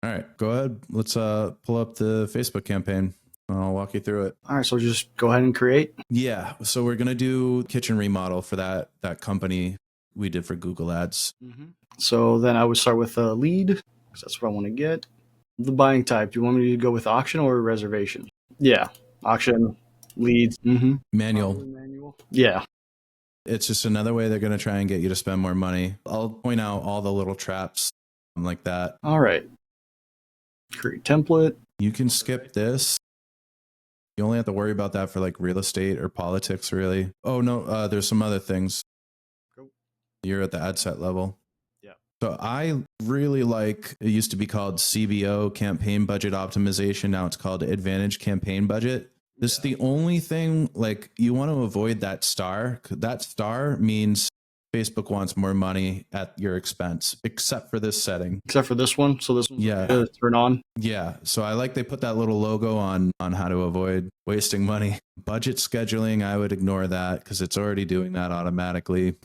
All right, go ahead. Let's pull up the Facebook campaign. I'll walk you through it. All right, so just go ahead and create. Yeah, so we're gonna do kitchen remodel for that company we did for Google Ads. So then I would start with a lead, because that's what I want to get. The buying type, do you want me to go with auction or reservation? Yeah, auction, leads. Manual. Manual. Yeah. It's just another way they're gonna try and get you to spend more money. I'll point out all the little traps like that. All right. Create template. You can skip this. You only have to worry about that for like real estate or politics, really. Oh no, there's some other things. You're at the ad set level. Yeah. So I really like, it used to be called CBO, campaign budget optimization. Now it's called Advantage Campaign Budget. This is the only thing, like, you want to avoid that star. That star means Facebook wants more money at your expense, except for this setting. Except for this one. So this one's yeah, turn on. Yeah. So I like they put that little logo on how to avoid wasting money. Budget scheduling, I would ignore that because it's already doing that automatically.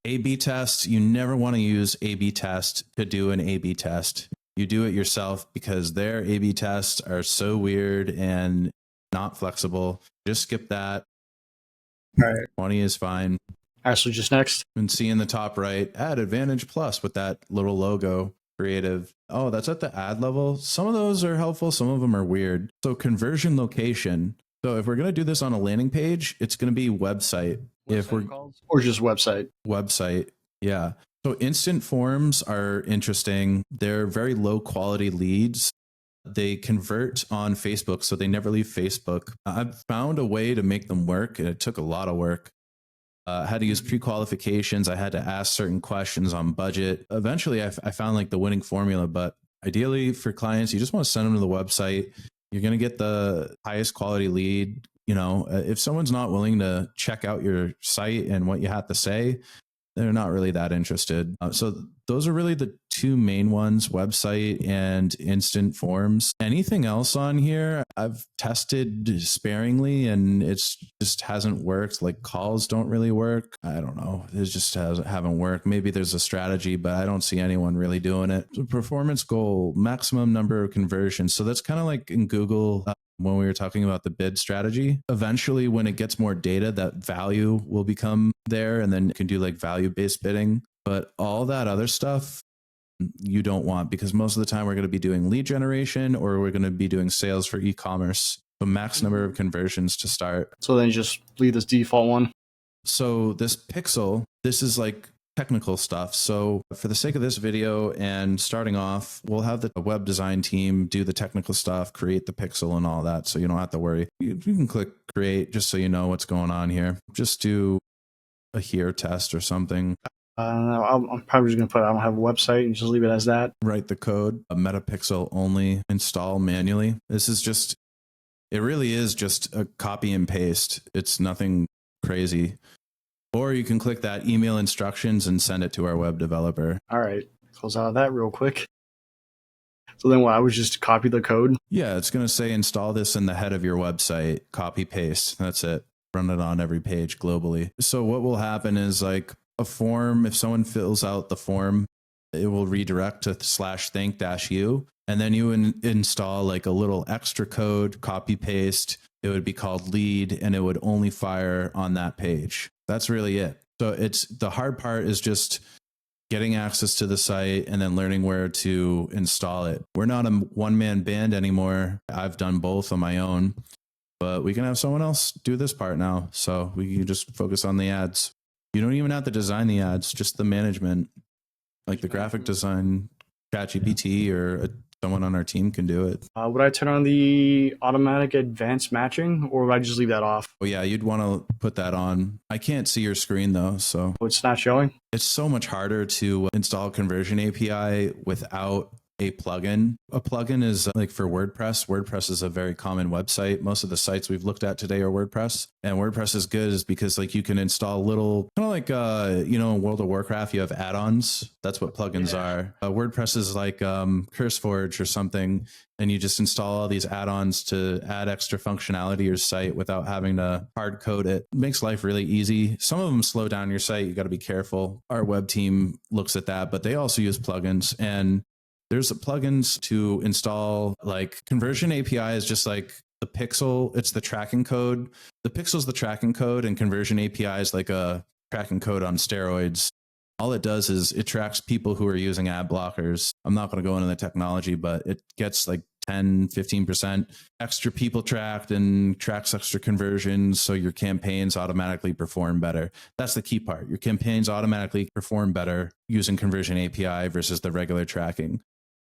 A/B test, you never want to use A/B test to do an A/B test. You do it yourself because their A/B tests are so weird and not flexible. Just skip that. All right. 20 is fine. All right, so just next. And see in the top right, add Advantage Plus with that little logo. Creative. Oh, that's at the ad level. Some of those are helpful. Some of them are weird. So conversion location. So if we're going to do this on a landing page, it's going to be website. Or just website. Yeah. So instant forms are interesting. They're very low quality leads. They convert on Facebook, so they never leave Facebook. I've found a way to make them work, and it took a lot of work. I had to use pre-qualifications. I had to ask certain questions on budget. Eventually, I found like the winning formula, but ideally for clients, you just want to send them to the website. You're going to get the highest quality lead. You know, if someone's not willing to check out your site and what you have to say, they're not really that interested. So those are really the two main ones, website and instant forms. Anything else on here, I've tested sparingly and it's just hasn't worked. Like calls don't really work. I don't know. It just haven't worked. Maybe there's a strategy, but I don't see anyone really doing it. So performance goal, maximum number of conversions. So that's kind of like in Google, when we were talking about the bid strategy. Eventually, when it gets more data, that value will become there, and then you can do like value-based bidding. But all that other stuff you don't want, because most of the time we're going to be doing lead generation or we're going to be doing sales for e-commerce. So max number of conversions to start. So then just leave this default one. So this pixel, this is like technical stuff. So for the sake of this video and starting off, we'll have the web design team do the technical stuff, create the pixel and all that. So you don't have to worry. You can click create just so you know what's going on here. Just do a here test or something. I'm probably just going to put I don't have a website and just leave it as that. Write the code, a metapixel only, install manually. This is just, it really is just a copy and paste. It's nothing crazy. Or you can click that email instructions and send it to our web developer. All right. Close out of that real quick. So then what? I would just copy the code? Yeah, it's going to say install this in the head of your website. Copy, paste. That's it. Run it on every page globally. So what will happen is like a form, if someone fills out the form, it will redirect to /think-u. And then you install like a little extra code, copy, paste. It would be called lead and it would only fire on that page. That's really it. So it's the hard part is just getting access to the site and then learning where to install it. We're not a one-man band anymore. I've done both on my own, but we can have someone else do this part now. So we can just focus on the ads. You don't even have to design the ads, just the management, like the graphic design, ChatGPT or someone on our team can do it. Would I turn on the automatic advanced matching or would I just leave that off? Oh yeah, you'd want to put that on. I can't see your screen though, so. It's not showing? It's so much harder to install Conversion API without a plugin. A plugin is like for WordPress. WordPress is a very common website. Most of the sites we've looked at today are WordPress. And WordPress is good is because like you can install little, kind of like, in World of Warcraft, you have add-ons. That's what plugins are. WordPress is like CurseForge or something. And you just install all these add-ons to add extra functionality to your site without having to hard code it. It makes life really easy. Some of them slow down your site. You got to be careful. Our web team looks at that, but they also use plugins. And There's plugins to install, like conversion API is just like the pixel, it's the tracking code. The pixel's the tracking code, and conversion API is like a tracking code on steroids. All it does is it tracks people who are using ad blockers. I'm not going to go into the technology, but it gets like 10, 15% extra people tracked and tracks extra conversions. So your campaigns automatically perform better. That's the key part. Your campaigns automatically perform better using conversion API versus the regular tracking.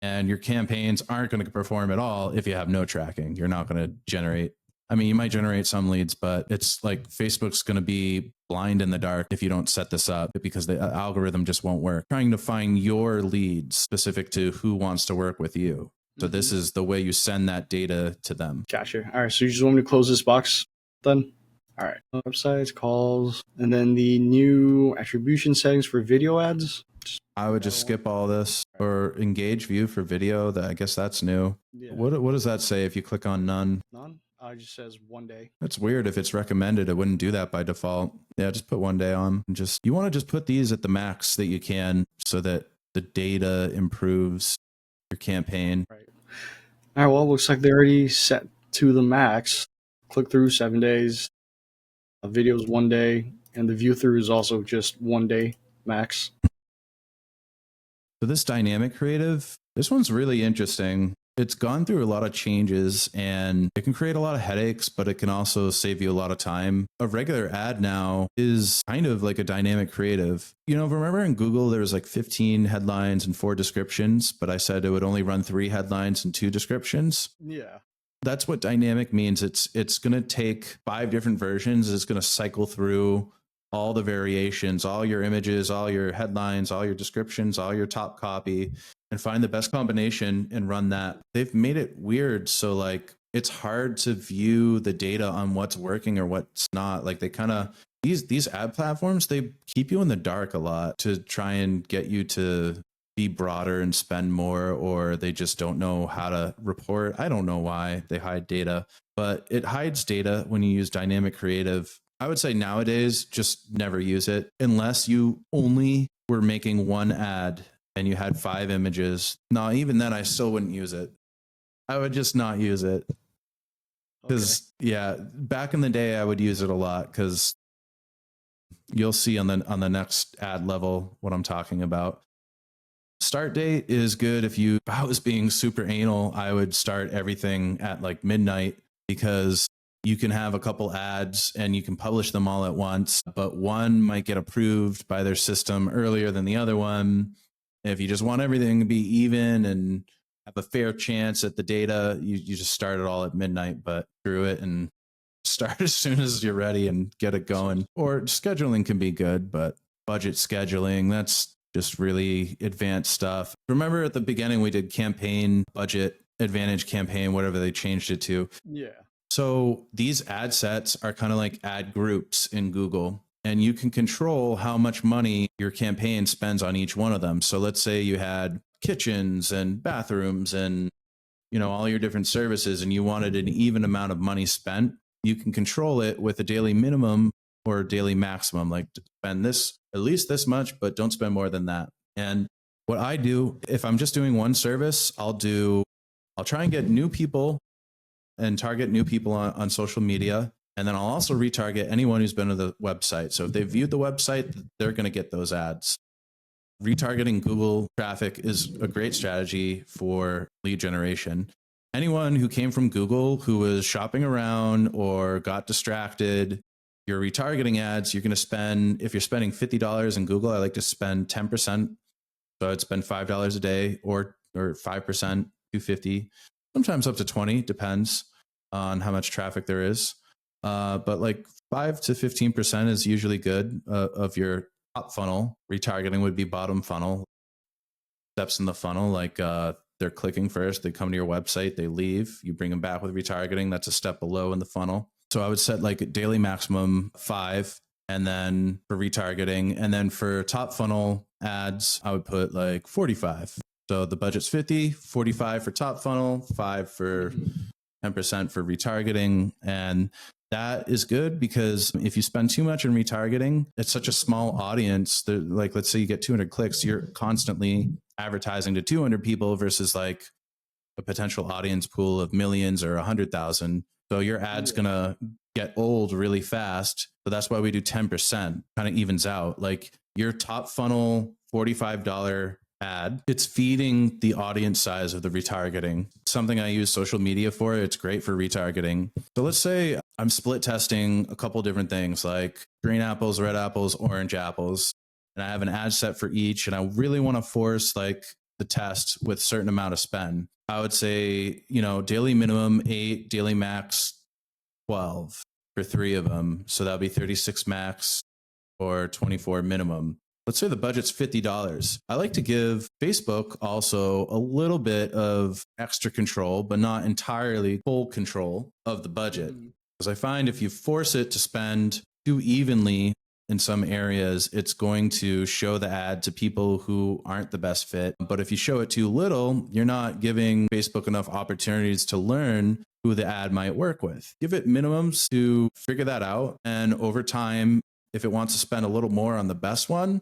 And your campaigns aren't going to perform at all if you have no tracking. You're not going to generate. I mean, you might generate some leads, but it's like Facebook's going to be blind in the dark if you don't set this up, because the algorithm just won't work. Trying to find your leads specific to who wants to work with you. So this is the way you send that data to them. Gotcha. All right. So you just want me to close this box then? All right. Websites, calls, and then the new attribution settings for video ads. I would just skip all this, or engage view for video. I guess that's new. Yeah. What does that say if you click on none? None? It just says 1 day. That's weird. If it's recommended, it wouldn't do that by default. Yeah, just put 1 day on. You want to just put these at the max that you can so that the data improves your campaign. Right. All right. Well, it looks like they're already set to the max. Click through 7 days. Videos 1 day, and the view through is also just 1 day max. So this dynamic creative, this one's really interesting. It's gone through a lot of changes, and it can create a lot of headaches, but it can also save you a lot of time. A regular ad now is kind of like a dynamic creative. You know, remember in Google, there was like 15 headlines and 4 descriptions, but I said it would only run 3 headlines and 2 descriptions. Yeah. That's what dynamic means. It's going to take 5 different versions. It's going to cycle through all the variations, all your images, all your headlines, all your descriptions, all your top copy, and find the best combination and run that. They've made it weird. So like, it's hard to view the data on what's working or what's not. Like they kind of, these ad platforms, they keep you in the dark a lot to try and get you to be broader and spend more, or they just don't know how to report. I don't know why they hide data, but it hides data when you use dynamic creative. I would say nowadays, just never use it unless you only were making 1 ad and you had 5 images. No, even then I still wouldn't use it. I would just not use it. Because yeah, back in the day I would use it a lot, because you'll see on the next ad level what I'm talking about. Start date is good. If I was being super anal, I would start everything at like midnight, because you can have a couple ads and you can publish them all at once, but one might get approved by their system earlier than the other one. If you just want everything to be even and have a fair chance at the data, you just start it all at midnight, but screw it and start as soon as you're ready and get it going. Or scheduling can be good, but budget scheduling, that's just really advanced stuff. Remember at the beginning, we did campaign budget, advantage campaign, whatever they changed it to. Yeah. So these ad sets are kind of like ad groups in Google, and you can control how much money your campaign spends on each one of them. So let's say you had kitchens and bathrooms and, you know, all your different services, and you wanted an even amount of money spent. You can control it with a daily minimum or a daily maximum, like spend this, at least this much, but don't spend more than that. And what I do, if I'm just doing one service, I'll try and get new people and target new people on social media. And then I'll also retarget anyone who's been to the website. So if they've viewed the website, they're going to get those ads. Retargeting Google traffic is a great strategy for lead generation. Anyone who came from Google who was shopping around or got distracted, your retargeting ads, you're going to spend, if you're spending $50 in Google, I like to spend 10%. So I'd spend $5 a day, or 5%, $2.50, sometimes up to 20, depends on how much traffic there is. But like 5 to 15% is usually good of your top funnel. Retargeting would be bottom funnel. Steps in the funnel, like they're clicking first, they come to your website, they leave, you bring them back with retargeting. That's a step below in the funnel. So I would set like a daily maximum 5, and then for retargeting, and then for top funnel ads, I would put like 45. So the budget's 50, 45 for top funnel, 5 for 10% for retargeting. And that is good, because if you spend too much in retargeting, it's such a small audience that, like, let's say you get 200 clicks, you're constantly advertising to 200 people versus like a potential audience pool of millions or 100,000. So your ad's going to get old really fast. So that's why we do 10%, kind of evens out. Like your top funnel $45 ad, it's feeding the audience size of the retargeting. Something I use social media for, it's great for retargeting. So let's say I'm split testing a couple different things like green apples, red apples, orange apples, and I have an ad set for each, and I really want to force like the test with certain amount of spend. I would say, daily minimum 8, daily max 12 for 3 of them. So that'll be 36 max or 24 minimum. Let's say the budget's $50. I like to give Facebook also a little bit of extra control, but not entirely full control of the budget. Because I find if you force it to spend too evenly in some areas, it's going to show the ad to people who aren't the best fit. But if you show it too little, you're not giving Facebook enough opportunities to learn who the ad might work with. Give it minimums to figure that out. And over time, if it wants to spend a little more on the best one,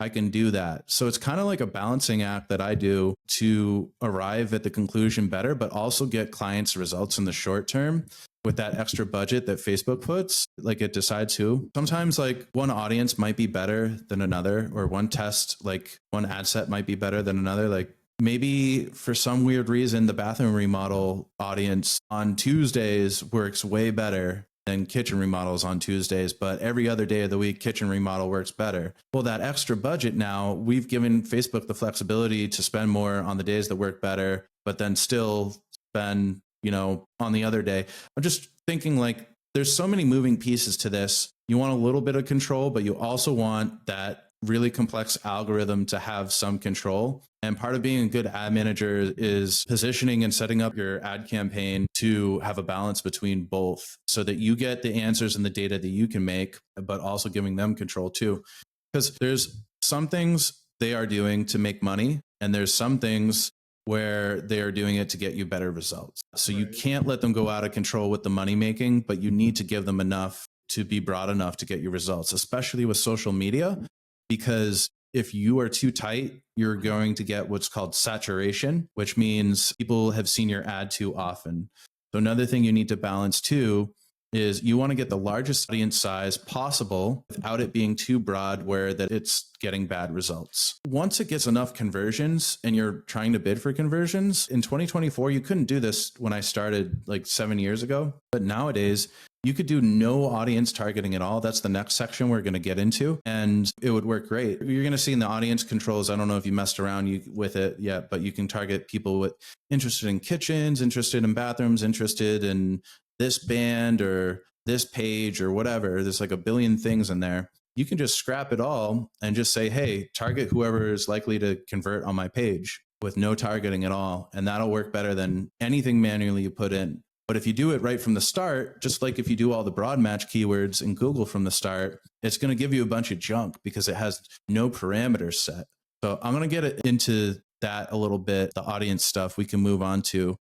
I can do that. So it's kind of like a balancing act that I do to arrive at the conclusion better, but also get clients results in the short term with that extra budget that Facebook puts, like it decides who. Sometimes like one audience might be better than another, or one test, like one ad set might be better than another. Like maybe for some weird reason, the bathroom remodel audience on Tuesdays works way better than kitchen remodels on Tuesdays, but every other day of the week, kitchen remodel works better. Well, that extra budget now, we've given Facebook the flexibility to spend more on the days that work better, but then still spend, on the other day. I'm just thinking like there's so many moving pieces to this. You want a little bit of control, but you also want that really complex algorithm to have some control. And part of being a good ad manager is positioning and setting up your ad campaign to have a balance between both so that you get the answers and the data that you can make, but also giving them control too. Because there's some things they are doing to make money, and there's some things where they are doing it to get you better results. So you can't let them go out of control with the money making, but you need to give them enough to be broad enough to get your results, especially with social media. Because if you are too tight, you're going to get what's called saturation, which means people have seen your ad too often. So another thing you need to balance too is you want to get the largest audience size possible without it being too broad where that it's getting bad results. Once it gets enough conversions and you're trying to bid for conversions, in 2024, you couldn't do this when I started like 7 years ago. But nowadays, you could do no audience targeting at all. That's the next section we're going to get into, and it would work great. You're going to see in the audience controls, I don't know if you messed around with it yet, but you can target people with interested in kitchens, interested in bathrooms, interested in this band or this page or whatever. There's like a billion things in there. You can just scrap it all and just say, hey, target whoever is likely to convert on my page with no targeting at all. And that'll work better than anything manually you put in. But if you do it right from the start, just like if you do all the broad match keywords in Google from the start, it's going to give you a bunch of junk because it has no parameters set. So I'm going to get into that a little bit, the audience stuff we can move on to.